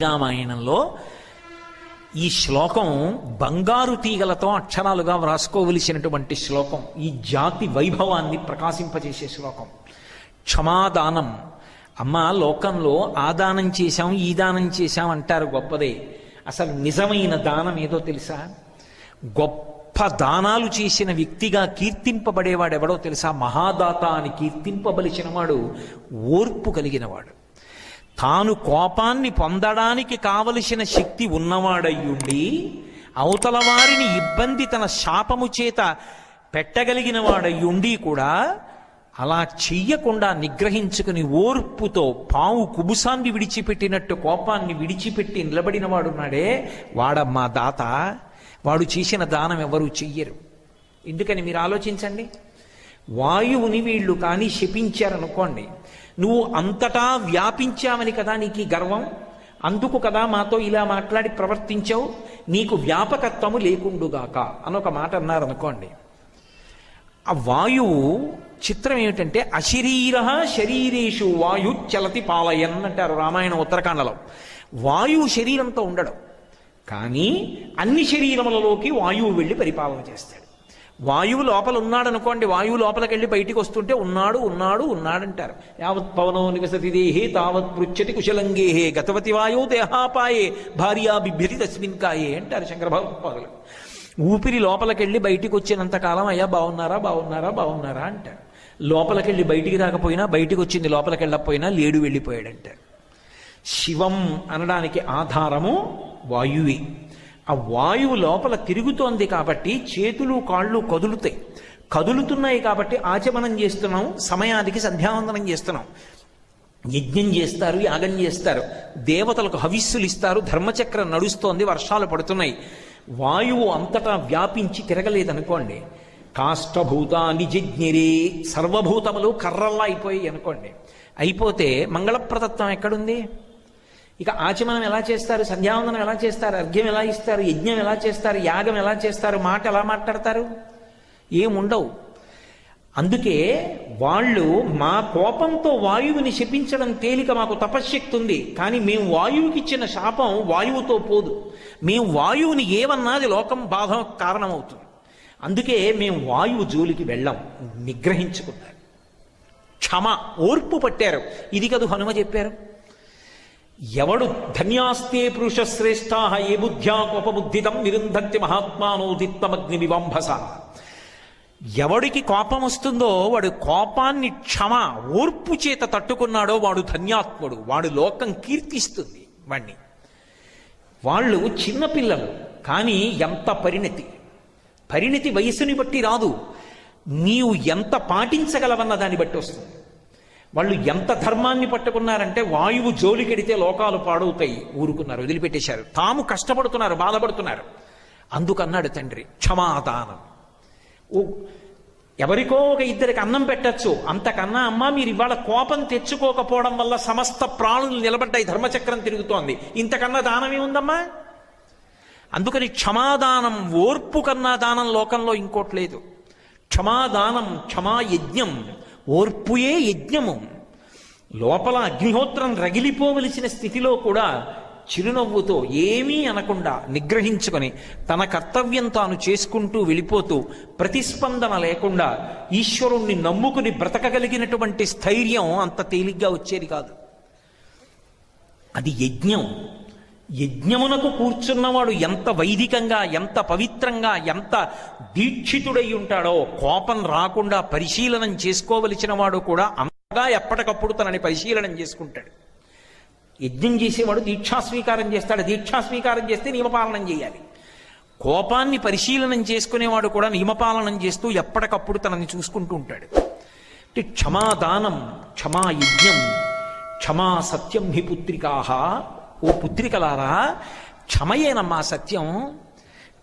రామాయణంలో ఈ శ్లోకం బంగారు తీగలతో అక్షరాలుగా వ్రాసుకోవలసినటువంటి శ్లోకం. ఈ జాతి వైభవాన్ని ప్రకాశింపజేసే శ్లోకం. క్షమాదానం. అమ్మ, లోకంలో ఆ దానం చేశాం ఈ దానం చేశాం అంటారు, గొప్పదే. అసలు నిజమైన దానం ఏదో తెలుసా? గొప్ప దానాలు చేసిన వ్యక్తిగా కీర్తింపబడేవాడెవడో తెలుసా? మహాదాత అని కీర్తింపబలిచిన వాడు ఓర్పు కలిగినవాడు. తాను కోపాన్ని పొందడానికి కావలసిన శక్తి ఉన్నవాడయ్యుండి అవతల వారిని ఇబ్బంది తన శాపము చేత పెట్టగలిగిన వాడయ్యుండి కూడా అలా చెయ్యకుండా నిగ్రహించుకుని ఓర్పుతో పావు కుబుసాన్ని విడిచిపెట్టినట్టు కోపాన్ని విడిచిపెట్టి నిలబడిన వాడున్నాడే, వాడమ్మా దాత. వాడు చేసిన దానం ఎవరూ చెయ్యరు. ఎందుకని మీరు ఆలోచించండి. వాయువుని వీళ్ళు కానీ శపించారనుకోండి, నువ్వు అంతటా వ్యాపించావని కదా నీకు గర్వం, అందుకు కదా మాతో ఇలా మాట్లాడి ప్రవర్తించావు, నీకు వ్యాపకత్వము లేకుండుగాక అని ఒక మాట అన్నారనుకోండి. ఆ వాయువు చిత్రం ఏమిటంటే, అశరీర శరీరేషు వాయు చలతి పాలయన్ అంటారు రామాయణ ఉత్తరకాండలో. వాయువు శరీరంతో ఉండడం, కానీ అన్ని శరీరములలోకి వాయువు వెళ్ళి పరిపాలన చేస్తాడు. వాయువు లోపల ఉన్నాడనుకోండి, వాయువు లోపలికి వెళ్ళి బయటికి వస్తుంటే ఉన్నాడు ఉన్నాడు ఉన్నాడంటారు. యావత్ పవనో నివసతి దేహే తావత్ పృచ్చతి కుశలంగేహే గతవతి వాయో దేహాపాయే భార్యా బిభ్యతి తస్మిన్ కాయే అంటారు శంకర భగవత్పాదులు. ఊపిరి లోపలికెళ్ళి బయటికి వచ్చినంతకాలం అయ్యా బాగున్నారా బాగున్నారా బాగున్నారా అంటారు. లోపలికెళ్ళి బయటికి రాకపోయినా, బయటికి వచ్చింది లోపలికి వెళ్ళకపోయినా లేడు వెళ్ళిపోయాడంటారు. శివం అనడానికి ఆధారము వాయువే. ఆ వాయువు లోపల తిరుగుతోంది కాబట్టి చేతులు కాళ్ళు కదులుతాయి. కదులుతున్నాయి కాబట్టి ఆచమనం చేస్తున్నాం, సమయానికి సంధ్యావందనం చేస్తున్నాం. యజ్ఞం చేస్తారు, యాగం చేస్తారు, దేవతలకు హవిస్సులు ఇస్తారు, ధర్మచక్రం నడుస్తోంది, వర్షాలు పడుతున్నాయి. వాయువు అంతటా వ్యాపించి తిరగలేదనుకోండి, కాష్టభూతాని జజ్ఞిరే, సర్వభూతములు కర్రల్లా అయిపోయాయి అనుకోండి. అయిపోతే మంగళప్రదత్వం ఎక్కడుంది? ఇక ఆచమనం ఎలా చేస్తారు, సంధ్యావందనం ఎలా చేస్తారు, అర్ఘ్యం ఎలా ఇస్తారు, యజ్ఞం ఎలా చేస్తారు, యాగం ఎలా చేస్తారు, మాట ఎలా మాట్లాడతారు? ఏముండవు. అందుకే వాళ్ళు మా కోపంతో వాయువుని శపించడం తేలిక, మాకు తపశ్శక్తి ఉంది, కానీ మేము వాయువుకి ఇచ్చిన శాపం వాయువుతో పోదు. మేము వాయువుని ఏమన్నది లోకం బాధ కారణమవుతుంది. అందుకే మేము వాయువు జోలికి వెళ్ళాం, నిగ్రహించుకున్నారు. క్షమ, ఓర్పు పట్టారు. ఇది కదు హనుమ చెప్పారు. ఎవడు ధన్యాస్తే పురుష శ్రేష్టా ఏ బుద్ధ్యా కోపబుద్ధితం నిరుంధంతి మహాత్మానోదిత్తమగ్ని వివంభస. ఎవడికి కోపం వస్తుందో వాడు కోపాన్ని క్షమ, ఓర్పు చేత తట్టుకున్నాడో వాడు ధన్యాత్ముడు, వాడు లోకం కీర్తిస్తుంది వాణ్ణి. వాళ్ళు చిన్నపిల్లలు, కానీ ఎంత పరిణతి వయసుని బట్టి రాదు, నీవు ఎంత పాటించగలవన్న దాన్ని బట్టి వస్తుంది. వాళ్ళు ఎంత ధర్మాన్ని పట్టుకున్నారంటే, వాయువు జోలికెడితే లోకాలు పాడవుతాయి, ఊరుకున్నారు, వదిలిపెట్టేశారు. తాము కష్టపడుతున్నారు, బాధపడుతున్నారు. అందుకన్నాడు తండ్రి క్షమాదానం. ఎవరికో ఒక ఇద్దరికి అన్నం పెట్టచ్చు, అంతకన్నా అమ్మ మీరు ఇవాళ కోపం తెచ్చుకోకపోవడం వల్ల సమస్త ప్రాణులు నిలబడ్డాయి, ధర్మచక్రం తిరుగుతోంది, ఇంతకన్నా దానం ఏముందమ్మా? అందుకని క్షమాదానం, ఓర్పు కన్నా దానం లోకంలో ఇంకోట్లేదు. క్షమాదానం, క్షమాయజ్ఞం, ఓర్పుయే యజ్ఞము. లోపల అగ్నిహోత్రం రగిలిపోవలసిన స్థితిలో కూడా చిరునవ్వుతో ఏమీ అనకుండా నిగ్రహించుకొని తన కర్తవ్యం తాను చేసుకుంటూ వెళ్ళిపోతూ ప్రతిస్పందన లేకుండా ఈశ్వరుణ్ణి నమ్ముకుని బ్రతకగలిగినటువంటి స్థైర్యం అంత తేలిగ్గా వచ్చేది కాదు. అది యజ్ఞం. యజ్ఞమునకు కూర్చున్నవాడు ఎంత వైదికంగా, ఎంత పవిత్రంగా, ఎంత దీక్షితుడై ఉంటాడో, కోపం రాకుండా పరిశీలనం చేసుకోవలసిన వాడు కూడా అంతగా ఎప్పటికప్పుడు తనని పరిశీలనం చేసుకుంటాడు. యజ్ఞం చేసేవాడు దీక్షాస్వీకారం చేస్తాడు, దీక్షాస్వీకారం చేస్తే నియమపాలనం చేయాలి. కోపాన్ని పరిశీలనం చేసుకునేవాడు కూడా నియమపాలనం చేస్తూ ఎప్పటికప్పుడు తనని చూసుకుంటూ ఉంటాడు. క్షమాదానం, క్షమాయజ్ఞం, క్షమా సత్యం హి పుత్రికాహ. ఓ పుత్రికలారా, క్షమయేనమ్మా సత్యం.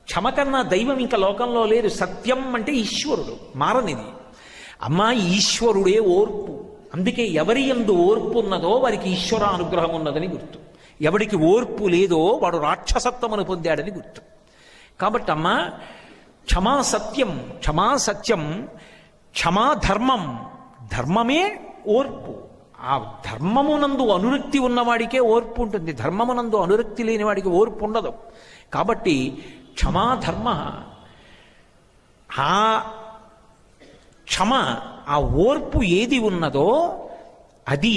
క్షమ కన్నా దైవం ఇంకా లోకంలో లేరు. సత్యం అంటే ఈశ్వరుడు, మారనిది. అమ్మా, ఈశ్వరుడే ఓర్పు. అందుకే ఎవరి యందు ఓర్పు ఉన్నదో వారికి ఈశ్వర అనుగ్రహం ఉన్నదని గుర్తు. ఎవడికి ఓర్పు లేదో వాడు రాక్షసత్వమును పొందాడని గుర్తు. కాబట్టి అమ్మా, క్షమా సత్యం, క్షమా సత్యం, క్షమా ధర్మం, ధర్మమే ఓర్పు. ఆ ధర్మమునందు అనురక్తి ఉన్నవాడికే ఓర్పు ఉంటుంది, ధర్మమునందు అనురక్తి లేని వాడికి ఓర్పు ఉండదు. కాబట్టి క్షమాధర్మ, ఆ క్షమ, ఆ ఓర్పు ఏది ఉన్నదో అది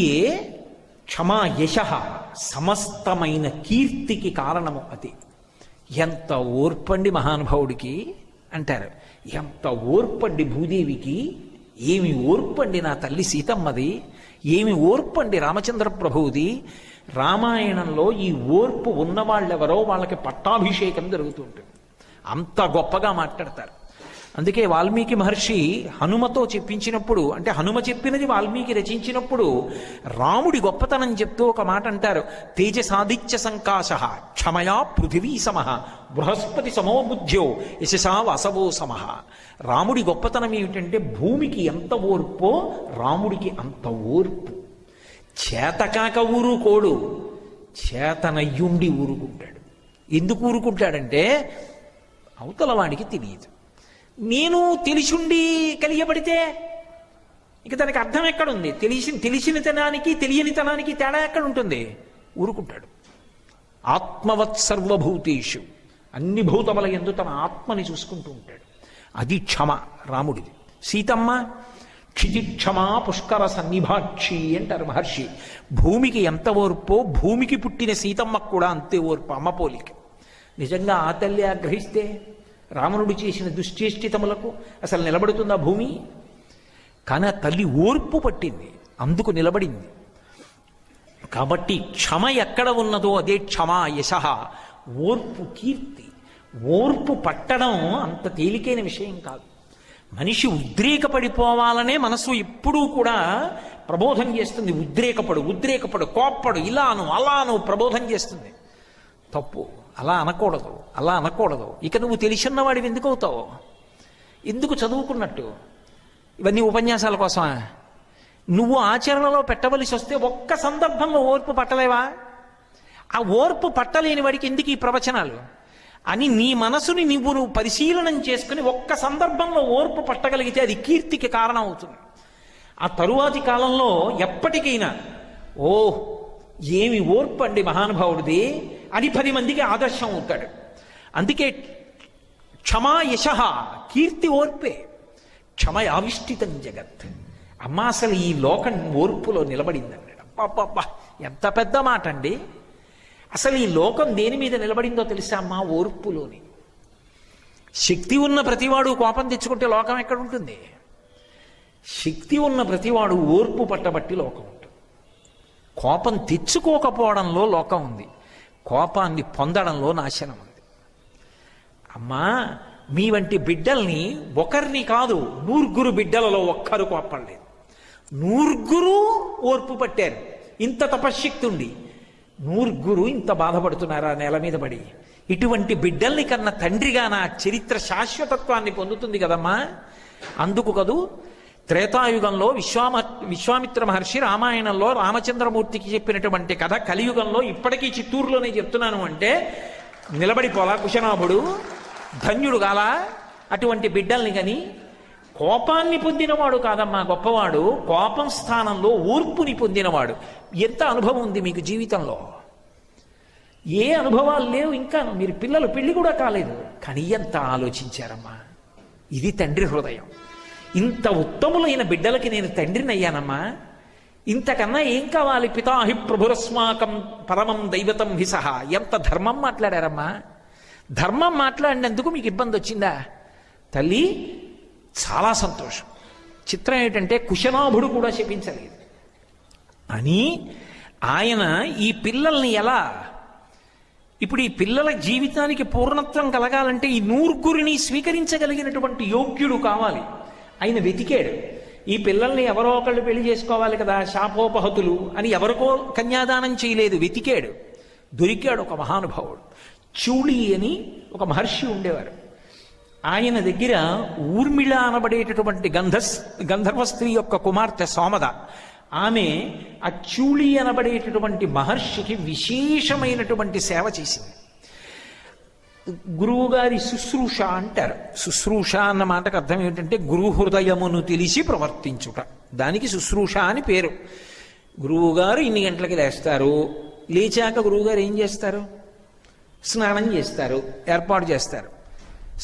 క్షమా యశ, సమస్తమైన కీర్తికి కారణము అది. ఎంత ఓర్పండి మహానుభావుడికి అంటారు, ఎంత ఓర్పండి భూదేవికి, ఏమి ఓర్పండి నా తల్లి సీతమ్మది, ఏమి ఓర్పండి రామచంద్ర ప్రభువుది. రామాయణంలో ఈ ఓర్పు ఉన్నవాళ్ళెవరో వాళ్ళకి పట్టాభిషేకం జరుగుతుంటుంది, అంత గొప్పగా మాట్లాడతారు. అందుకే వాల్మీకి మహర్షి హనుమతో చెప్పించినప్పుడు, అంటే హనుమ చెప్పినది వాల్మీకి రచించినప్పుడు రాముడి గొప్పతనం చెప్తూ ఒక మాట అంటారు, తేజసాదిత్య సంకాశ క్షమయా పృథివీ సమః బృహస్పతి సమో బుద్ధ్యో యశసా వసవో సమః. రాముడి గొప్పతనం ఏమిటంటే భూమికి ఎంత ఓర్పో రాముడికి అంత ఓర్పు. చేతకాక ఊరుకోడు, చేతనయ్యుండి ఊరుకుంటాడు. ఎందుకు ఊరుకుంటాడంటే అవతల వాడికి తెలియదు. నేను తెలిసుండి కలియబడితే ఇక దానికి అర్థం ఎక్కడుంది? తెలిసినతనానికి తెలియనితనానికి తేడా ఎక్కడుంటుంది? ఊరుకుంటాడు. ఆత్మవత్ సర్వభూతేషు, అన్ని భూతముల యందు తన ఆత్మని చూసుకుంటూ ఉంటాడు. అది క్షమ రాముడిది. సీతమ్మ క్షితిక్షమా పుష్కర సన్నిభాక్షి అంటారు మహర్షి. భూమికి ఎంత ఓర్పో భూమికి పుట్టిన సీతమ్మకు కూడా అంతే ఓర్పు, అమ్మ పోలిక. నిజంగా ఆ తల్లి ఆగ్రహిస్తే రావణుడు చేసిన దుశ్చేష్టితములకు అసలు నిలబడుతుందా భూమి? కానీ ఆ తల్లి ఓర్పు పట్టింది, అందుకు నిలబడింది. కాబట్టి క్షమ ఎక్కడ ఉన్నదో అదే క్షమా యశ, ఓర్పు కీర్తి. ఓర్పు పట్టడం అంత తేలికైన విషయం కాదు. మనిషి ఉద్రేకపడిపోవాలనే మనసు ఎప్పుడూ కూడా ప్రబోధం చేస్తుంది. ఉద్రేకపడు, కోప్పడు, ఇలాను అలాను ప్రబోధం చేస్తుంది. తప్పు, అలా అనకూడదు. ఇక నువ్వు తెలిసిన్నవాడివి ఎందుకు అవుతావు? ఎందుకు చదువుకున్నట్టు? ఇవన్నీ ఉపన్యాసాల కోసమా? నువ్వు ఆచరణలో పెట్టవలసి వస్తే ఒక్క సందర్భంలో ఓర్పు పట్టలేవా? ఆ ఓర్పు పట్టలేని వాడికి ఎందుకు ఈ ప్రవచనాలు అని నీ మనసుని నువ్వు పరిశీలనం చేసుకుని ఒక్క సందర్భంలో ఓర్పు పట్టగలిగితే అది కీర్తికి కారణం అవుతుంది. ఆ తరువాతి కాలంలో ఎప్పటికైనా ఏమి ఓర్పు అండి మహానుభావుడిది అని 10 మందికి ఆదర్శం అవుతాడు. అందుకే క్షమా యశ, కీర్తి ఓర్పే. క్షమ ఆవిష్టితం జగత్. అమ్మ అసలు ఈ లోకం ఓర్పులో నిలబడిందన్నాడు. అబ్బా, ఎంత పెద్ద మాట అండి. అసలు ఈ లోకం దేని మీద నిలబడిందో తెలుసా అమ్మా? ఓర్పులోని. శక్తి ఉన్న ప్రతివాడు కోపం తెచ్చుకుంటే లోకం ఎక్కడ ఉంటుంది? శక్తి ఉన్న ప్రతివాడు ఓర్పు పట్టబట్టి లోకం ఉంటుంది. కోపం తెచ్చుకోకపోవడంలో లోకం ఉంది, కోపాన్ని పొందడంలో నాశనం ఉంది. అమ్మా, మీ వంటి బిడ్డల్ని ఒకరిని కాదు 100 బిడ్డలలో ఒక్కరు కోపడలేదు. 100 ఓర్పు పట్టారు. ఇంత తపశ్శక్తి ఉండి 100 ఇంత బాధపడుతున్నారా నేల మీద పడి? ఇటువంటి బిడ్డల్ని కన్న తండ్రిగా నా చరిత్ర శాశ్వతత్వాన్ని పొందుతుంది కదమ్మా. అందుకు కదూ త్రేతాయుగంలో విశ్వామిత్ర మహర్షి రామాయణంలో రామచంద్రమూర్తికి చెప్పినటువంటి కథ కలియుగంలో ఇప్పటికీ చిత్తూరులోనే చెప్తున్నాను అంటే నిలబడిపోలా కుశనాభుడు, ధన్యుడు కాలా? అటువంటి బిడ్డల్ని కానీ కోపాన్ని పొందినవాడు కాదమ్మా గొప్పవాడు, కోపం స్థానంలో ఓర్పుని పొందినవాడు. ఎంత అనుభవం ఉంది మీకు జీవితంలో? ఏ అనుభవాలు లేవు ఇంకా. మీరు పిల్లలు పెళ్లి కూడా కాలేదు, కానీ ఎంత ఆలోచించారమ్మా. ఇది తండ్రి హృదయం. ఇంత ఉత్తములైన బిడ్డలకి నేను తండ్రిని అయ్యానమ్మా, ఇంతకన్నా ఏం కావాలి? పితాహి ప్రభురస్మాకం పరమం దైవతం హిసహ. ఎంత ధర్మం మాట్లాడారమ్మా. ధర్మం మాట్లాడినందుకు మీకు ఇబ్బంది వచ్చిందా? తల్లి చాలా సంతోషం. చిత్రం ఏంటంటే కుశనాభుడు కూడా శపించలేదు అని ఆయన ఈ పిల్లల్ని ఎలా, ఇప్పుడు ఈ పిల్లల జీవితానికి పూర్ణత్వం కలగాలంటే ఈ 100 స్వీకరించగలిగినటువంటి యోగ్యుడు కావాలి. ఆయన వెతికాడు. ఈ పిల్లల్ని ఎవరో ఒకళ్ళు పెళ్లి చేసుకోవాలి కదా, శాపోపహతులు అని ఎవరికో కన్యాదానం చేయలేదు, వెతికాడు. దొరికాడు ఒక మహానుభావుడు. చూళి అని ఒక మహర్షి ఉండేవారు. ఆయన దగ్గర ఊర్మిళ అనబడేటటువంటి గంధర్వ స్త్రీ యొక్క కుమార్తె సోమద, ఆమె ఆ చూళి అనబడేటటువంటి మహర్షికి విశేషమైనటువంటి సేవ చేసింది. గురువుగారి శుశ్రూష అంటారు. శుశ్రూష అన్న మాటకు అర్థం ఏమిటంటే గురు హృదయమును తెలిసి ప్రవర్తించుట, దానికి శుశ్రూష అని పేరు. గురువుగారు ఇన్ని గంటలకి లేస్తారు, లేచాక గురువుగారు ఏం చేస్తారు? స్నానం చేస్తారు, ఏర్పాటు చేస్తారు.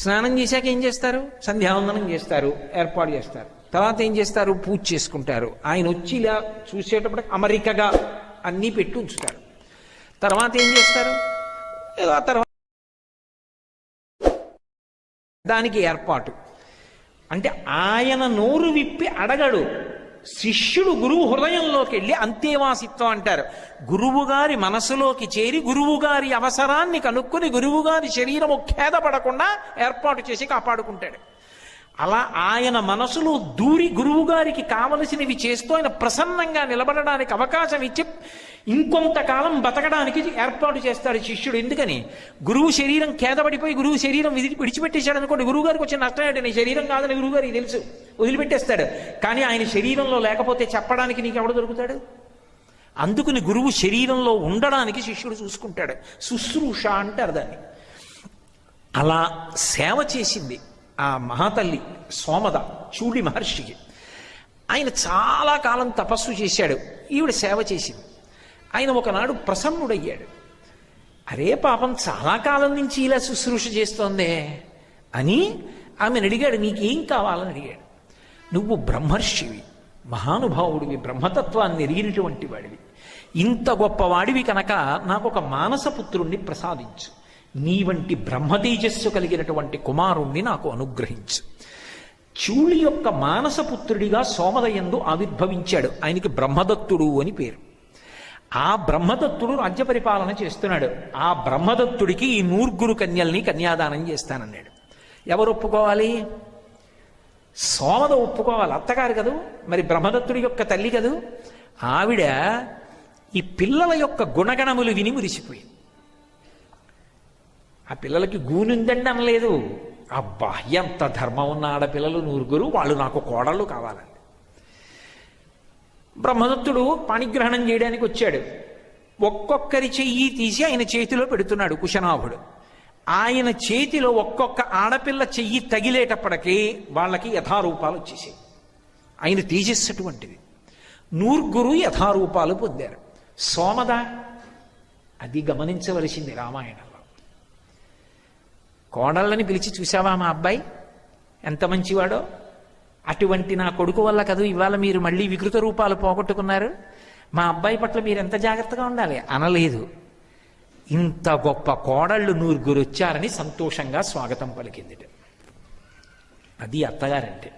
స్నానం చేశాక ఏం చేస్తారు? సంధ్యావందనం చేస్తారు, ఏర్పాటు చేస్తారు. తర్వాత ఏం చేస్తారు? పూజ చేసుకుంటారు. ఆయన వచ్చి ఇలా చూసేటప్పటికి అమరికగా అన్నీ పెట్టి ఉంచుతారు. తర్వాత ఏం చేస్తారు? ఆ తర్వాత దానికి ఏర్పాటు. అంటే ఆయన నోరు విప్పి అడగడు. శిష్యుడు గురువు హృదయంలోకి వెళ్ళి అంతేవాసిత్వం అంటారు. గురువుగారి మనసులోకి చేరి గురువుగారి అవసరాన్ని కనుక్కొని గురువుగారి శరీరము ఖేదపడకుండా ఏర్పాటు చేసి కాపాడుకుంటాడు. అలా ఆయన మనసులో దూరి గురువుగారికి కావలసినవి చేస్తూ ఆయన ప్రసన్నంగా నిలబడడానికి అవకాశం ఇచ్చి ఇంకొంతకాలం బతకడానికి ఏర్పాటు చేస్తాడు శిష్యుడు. ఎందుకని? గురువు శరీరం ఖేదపడిపోయి గురువు శరీరం విడిచిపెట్టేశాడు అనుకోండి, గురువుగారికి వచ్చే నష్టం ఏంటి? నీ శరీరం కాదని గురువుగారికి తెలుసు, వదిలిపెట్టేస్తాడు. కానీ ఆయన శరీరంలో లేకపోతే చెప్పడానికి నీకు ఎవడు దొరుకుతాడు? అందుకుని గురువు శరీరంలో ఉండడానికి శిష్యుడు చూసుకుంటాడు. శుశ్రూష అంటారు దాన్ని. అలా సేవ చేసింది ఆ మహాతల్లి సోమద చూడి మహర్షికి. ఆయన చాలా కాలం తపస్సు చేశాడు, ఈవిడ సేవ చేసింది. ఆయన ఒకనాడు ప్రసన్నుడయ్యాడు. అరే పాపం చాలా కాలం నుంచి ఇలా శుశ్రూష చేస్తోందే అని ఆమెను అడిగాడు, నీకేం కావాలని అడిగాడు. నువ్వు బ్రహ్మర్షివి, మహానుభావుడివి, బ్రహ్మతత్వాన్ని ఎరిగినటువంటి వాడివి, ఇంత గొప్పవాడివి కనుక నాకు ఒక మానసపుత్రుణ్ణి ప్రసాదించు, నీ వంటి బ్రహ్మతేజస్సు కలిగినటువంటి కుమారుణ్ణి నాకు అనుగ్రహించు. చూళి యొక్క మానసపుత్రుడిగా సోమదయందు ఆవిర్భవించాడు. ఆయనకి బ్రహ్మదత్తుడు అని పేరు. ఆ బ్రహ్మదత్తుడు రాజ్య పరిపాలన చేస్తున్నాడు. ఆ బ్రహ్మదత్తుడికి ఈ 100 కన్యల్ని కన్యాదానం చేస్తానన్నాడు. ఎవరు ఒప్పుకోవాలి? సోమద ఒప్పుకోవాలి, అత్తగారు కదూ, మరి బ్రహ్మదత్తుడి యొక్క తల్లి కదూ. ఆవిడ ఈ పిల్లల యొక్క గుణగణములు విని మురిసిపోయింది. ఆ పిల్లలకి గూనుందండి అనలేదు. అబ్బా ఎంత ధర్మం ఉన్న ఆడపిల్లలు 100, వాళ్ళు నాకు కోడళ్ళు కావాలండి. బ్రహ్మదత్తుడు పాణిగ్రహణం చేయడానికి వచ్చాడు. ఒక్కొక్కరి చెయ్యి తీసి ఆయన చేతిలో పెడుతున్నాడు కుశనాభుడు. ఆయన చేతిలో ఒక్కొక్క ఆడపిల్ల చెయ్యి తగిలేటప్పటికీ వాళ్ళకి యథారూపాలు వచ్చేసాయి. ఆయన తేజస్సటువంటిది. 100 యథారూపాలు పొందారు. సోమద అది గమనించవలసింది రామాయణంలో. కోడళ్ళని పిలిచి, చూసావా మా అబ్బాయి ఎంత మంచివాడో, అటువంటి నా కొడుకు వల్ల కదూ ఇవాళ మీరు మళ్ళీ వికృత రూపాలు పోగొట్టుకున్నారు, మా అబ్బాయి పట్ల మీరు ఎంత జాగ్రత్తగా ఉండాలి అనలేదు. ఇంత గొప్ప కోడళ్ళు 100 వచ్చారని సంతోషంగా స్వాగతం పలికింది. అది అత్తగారంటే.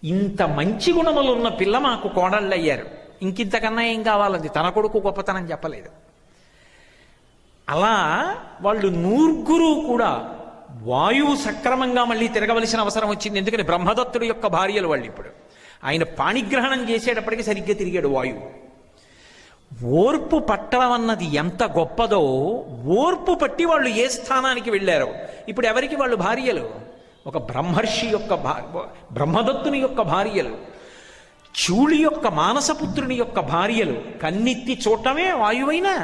ఇంత మంచి గుణములున్న పిల్ల మాకు కోడళ్ళు అయ్యారు, ఇంకింతకన్నా ఏం కావాలంది. తన కొడుకు గొప్పతనం చెప్పలేదు. అలా వాళ్ళు 100 కూడా వాయువు సక్రమంగా మళ్ళీ తిరగవలసిన అవసరం వచ్చింది. ఎందుకని? బ్రహ్మదత్తుడి యొక్క భార్యలు వాళ్ళు. ఇప్పుడు ఆయన పాణిగ్రహణం చేసేటప్పటికి సరిగ్గా తిరిగాడు వాయువు. ఓర్పు పట్టడం అన్నది ఎంత గొప్పదో, ఓర్పు పట్టి వాళ్ళు ఏ స్థానానికి వెళ్ళారో. ఇప్పుడు ఎవరికి వాళ్ళు భార్యలు? ఒక బ్రహ్మర్షి యొక్క బ్రహ్మదత్తుని యొక్క భార్యలు, చూళి యొక్క మానసపుత్రుని యొక్క భార్యలు. కన్నెత్తి చూడటమే వాయువైనా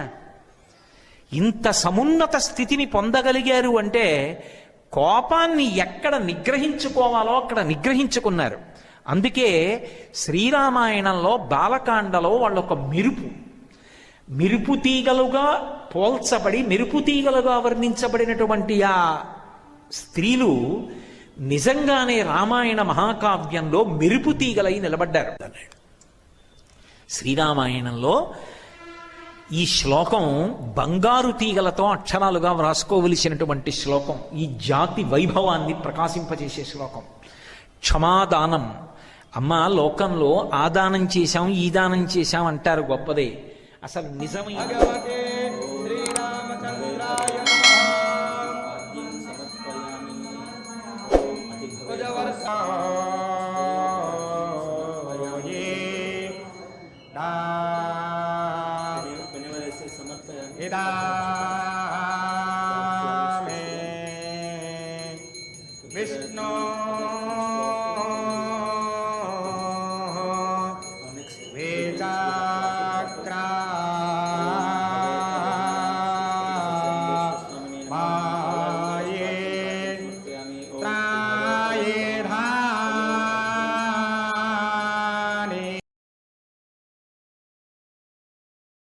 ఇంత సమున్నత స్థితిని పొందగలిగారు అంటే కోపాన్ని ఎక్కడ నిగ్రహించుకోవాలో అక్కడ నిగ్రహించుకున్నారు. అందుకే శ్రీరామాయణంలో బాలకాండలో వాళ్ళొక మెరుపు తీగలుగా పోల్చబడి మెరుపు తీగలుగా వర్ణించబడినటువంటి ఆ స్త్రీలు నిజంగానే రామాయణ మహాకావ్యంలో మెరుపు తీగలై నిలబడ్డారు. శ్రీరామాయణంలో ఈ శ్లోకం బంగారు తీగలతో అక్షరాలుగా వ్రాసుకోవలసినటువంటి శ్లోకం. ఈ జాతి వైభవాన్ని ప్రకాశింపజేసే శ్లోకం. క్షమాదానం. అమ్మ, లోకంలో ఆ దానం చేశాం ఈ దానం చేశాం అంటారు, గొప్పదే. అసలు నిజమైన